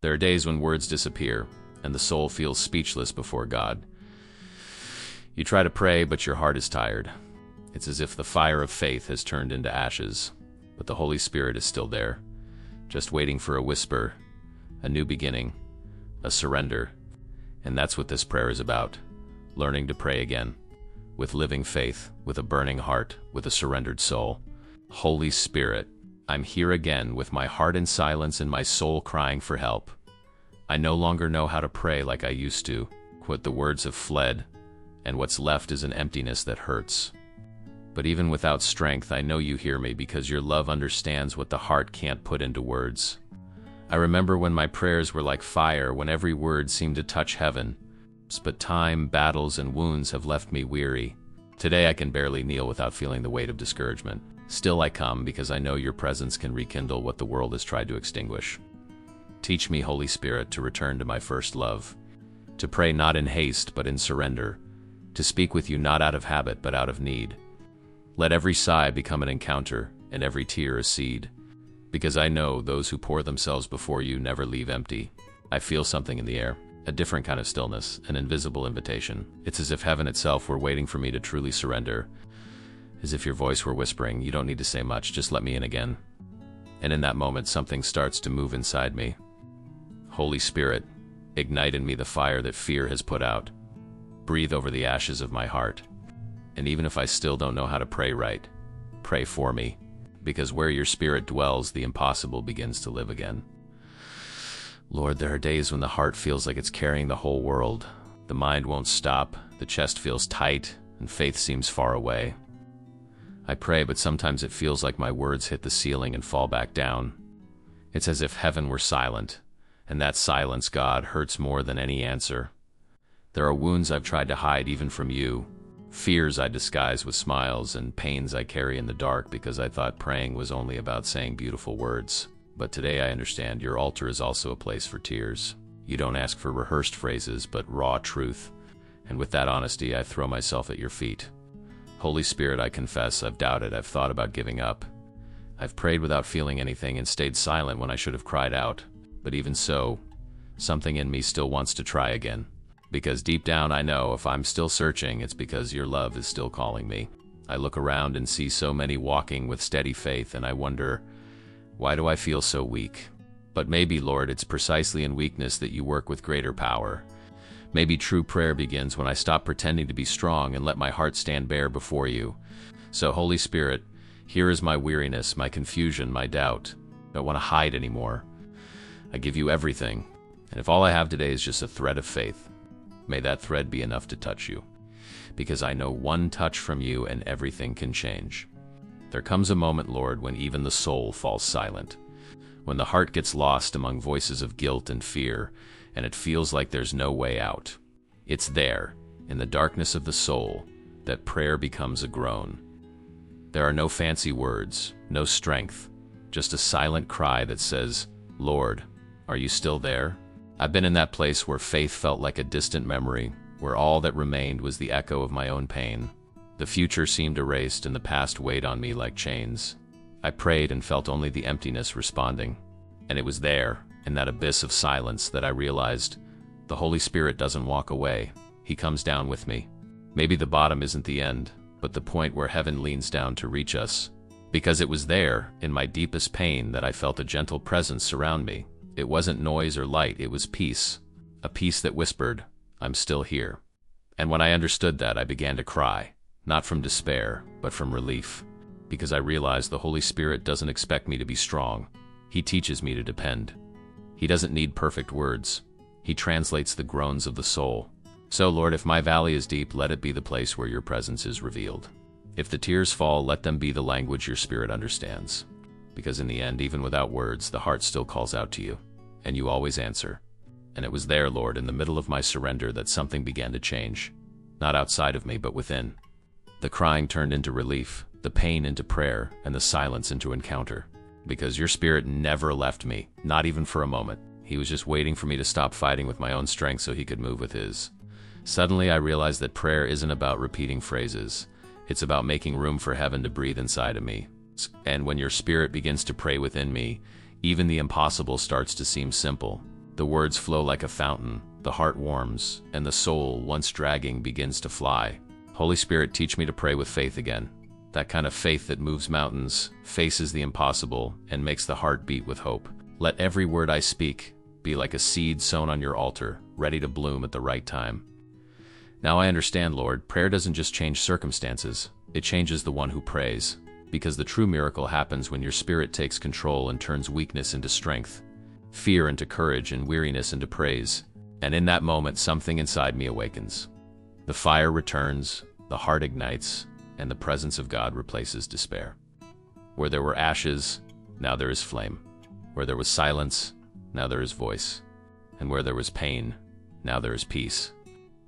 There are days when words disappear, and the soul feels speechless before God. You try to pray, but your heart is tired. It's as if the fire of faith has turned into ashes, but the Holy Spirit is still there, just waiting for a whisper, a new beginning, a surrender. And that's what this prayer is about, learning to pray again, with living faith, with a burning heart, with a surrendered soul. Holy Spirit, I'm here again with my heart in silence and my soul crying for help. I no longer know how to pray like I used to. The words have fled, and what's left is an emptiness that hurts. But even without strength, I know you hear me because your love understands what the heart can't put into words. I remember when my prayers were like fire, when every word seemed to touch heaven. But time, battles, and wounds have left me weary. Today I can barely kneel without feeling the weight of discouragement. Still I come because I know your presence can rekindle what the world has tried to extinguish. Teach me, Holy Spirit, to return to my first love, to pray not in haste but in surrender, to speak with you not out of habit but out of need. Let every sigh become an encounter and every tear a seed, because I know those who pour themselves before you never leave empty. I feel something in the air, a different kind of stillness, an invisible invitation. It's as if heaven itself were waiting for me to truly surrender, as if your voice were whispering, you don't need to say much, just let me in again. And in that moment, something starts to move inside me. Holy Spirit, ignite in me the fire that fear has put out. Breathe over the ashes of my heart. And even if I still don't know how to pray right, pray for me, because where your Spirit dwells, the impossible begins to live again. Lord, there are days when the heart feels like it's carrying the whole world. The mind won't stop, the chest feels tight, and faith seems far away. I pray, but sometimes it feels like my words hit the ceiling and fall back down. It's as if heaven were silent, and that silence, God, hurts more than any answer. There are wounds I've tried to hide even from you, fears I disguise with smiles, and pains I carry in the dark because I thought praying was only about saying beautiful words. But today I understand your altar is also a place for tears. You don't ask for rehearsed phrases, but raw truth. And with that honesty, I throw myself at your feet. Holy Spirit, I confess I've doubted, I've thought about giving up. I've prayed without feeling anything and stayed silent when I should have cried out. But even so, something in me still wants to try again. Because deep down I know if I'm still searching, it's because your love is still calling me. I look around and see so many walking with steady faith, and I wonder, why do I feel so weak? But maybe, Lord, it's precisely in weakness that you work with greater power. Maybe true prayer begins when I stop pretending to be strong and let my heart stand bare before you. So, Holy Spirit, here is my weariness, my confusion, my doubt. I don't want to hide anymore. I give you everything, and if all I have today is just a thread of faith, may that thread be enough to touch you, because I know one touch from you and everything can change. There comes a moment, Lord, when even the soul falls silent, when the heart gets lost among voices of guilt and fear, and it feels like there's no way out. It's there, in the darkness of the soul, that prayer becomes a groan. There are no fancy words, no strength, just a silent cry that says, Lord, are you still there? I've been in that place where faith felt like a distant memory, where all that remained was the echo of my own pain. The future seemed erased and the past weighed on me like chains. I prayed and felt only the emptiness responding. And it was there, in that abyss of silence, that I realized the Holy Spirit doesn't walk away. He comes down with me. Maybe the bottom isn't the end, but the point where heaven leans down to reach us. Because it was there, in my deepest pain, that I felt a gentle presence surround me. It wasn't noise or light, it was peace. A peace that whispered, I'm still here. And when I understood that, I began to cry, not from despair, but from relief. Because I realized the Holy Spirit doesn't expect me to be strong. He teaches me to depend. He doesn't need perfect words. He translates the groans of the soul. So, Lord, if my valley is deep, let it be the place where your presence is revealed. If the tears fall, let them be the language your Spirit understands. Because in the end, even without words, the heart still calls out to you, and you always answer. And it was there, Lord, in the middle of my surrender, that something began to change. Not outside of me, but within. The crying turned into relief, the pain into prayer, and the silence into encounter. Because your Spirit never left me, not even for a moment. He was just waiting for me to stop fighting with my own strength so he could move with his. Suddenly I realized that prayer isn't about repeating phrases. It's about making room for heaven to breathe inside of me. And when your Spirit begins to pray within me, even the impossible starts to seem simple. The words flow like a fountain, the heart warms, and the soul, once dragging, begins to fly. Holy Spirit, teach me to pray with faith again. That kind of faith that moves mountains, faces the impossible, and makes the heart beat with hope. Let every word I speak be like a seed sown on your altar, ready to bloom at the right time. Now I understand, Lord, prayer doesn't just change circumstances, it changes the one who prays. Because the true miracle happens when your spirit takes control and turns weakness into strength, fear into courage, and weariness into praise. And in that moment, something inside me awakens. The fire returns, the heart ignites, and the presence of God replaces despair. Where there were ashes, now there is flame. Where there was silence, now there is voice. And where there was pain, now there is peace.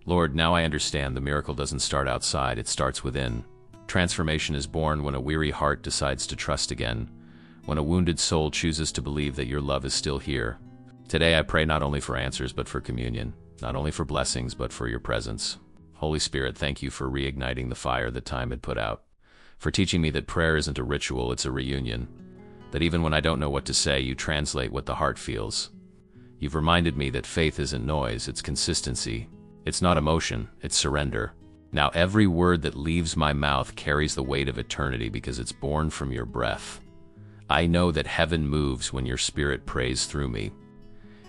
Lord, now I understand the miracle doesn't start outside, it starts within. Transformation is born when a weary heart decides to trust again, when a wounded soul chooses to believe that your love is still here. Today I pray not only for answers but for communion, not only for blessings but for your presence. Holy Spirit, thank you for reigniting the fire that time had put out, for teaching me that prayer isn't a ritual, it's a reunion, that even when I don't know what to say, you translate what the heart feels. You've reminded me that faith isn't noise, it's consistency. It's not emotion, it's surrender. Now every word that leaves my mouth carries the weight of eternity because it's born from your breath. I know that heaven moves when your Spirit prays through me.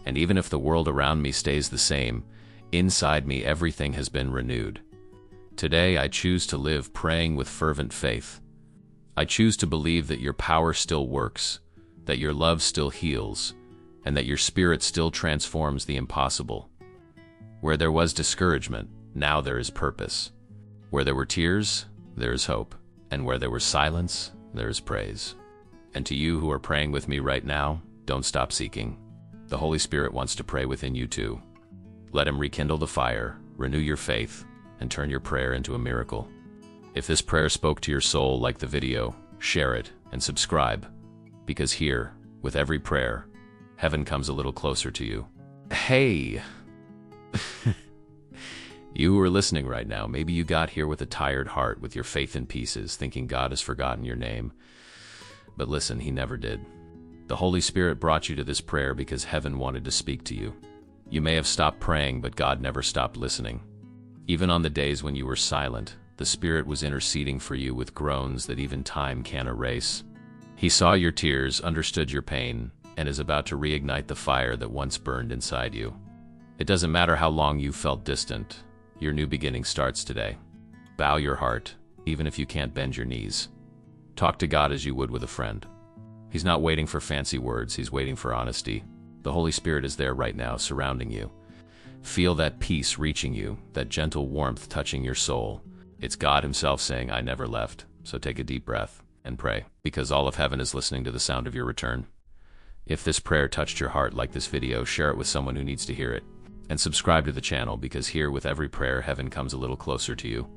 And even if the world around me stays the same, inside me everything has been renewed. Today I choose to live praying with fervent faith. I choose to believe that your power still works, that your love still heals, and that your Spirit still transforms the impossible. Where there was discouragement, now there is purpose. Where there were tears, there is hope. And where there was silence, there is praise. And to you who are praying with me right now, don't stop seeking. The Holy Spirit wants to pray within you too. Let Him rekindle the fire, renew your faith, and turn your prayer into a miracle. If this prayer spoke to your soul, like the video, share it, and subscribe. Because here, with every prayer, heaven comes a little closer to you. Hey! You who are listening right now, maybe you got here with a tired heart, with your faith in pieces, thinking God has forgotten your name. But listen, He never did. The Holy Spirit brought you to this prayer because heaven wanted to speak to you. You may have stopped praying, but God never stopped listening. Even on the days when you were silent, the Spirit was interceding for you with groans that even time can't erase. He saw your tears, understood your pain, and is about to reignite the fire that once burned inside you. It doesn't matter how long you felt distant. Your new beginning starts today. Bow your heart, even if you can't bend your knees. Talk to God as you would with a friend. He's not waiting for fancy words, He's waiting for honesty. The Holy Spirit is there right now, surrounding you. Feel that peace reaching you, that gentle warmth touching your soul. It's God Himself saying, I never left. So take a deep breath and pray, because all of heaven is listening to the sound of your return. If this prayer touched your heart like this video, share it with someone who needs to hear it. And subscribe to the channel, because here with every prayer, heaven comes a little closer to you.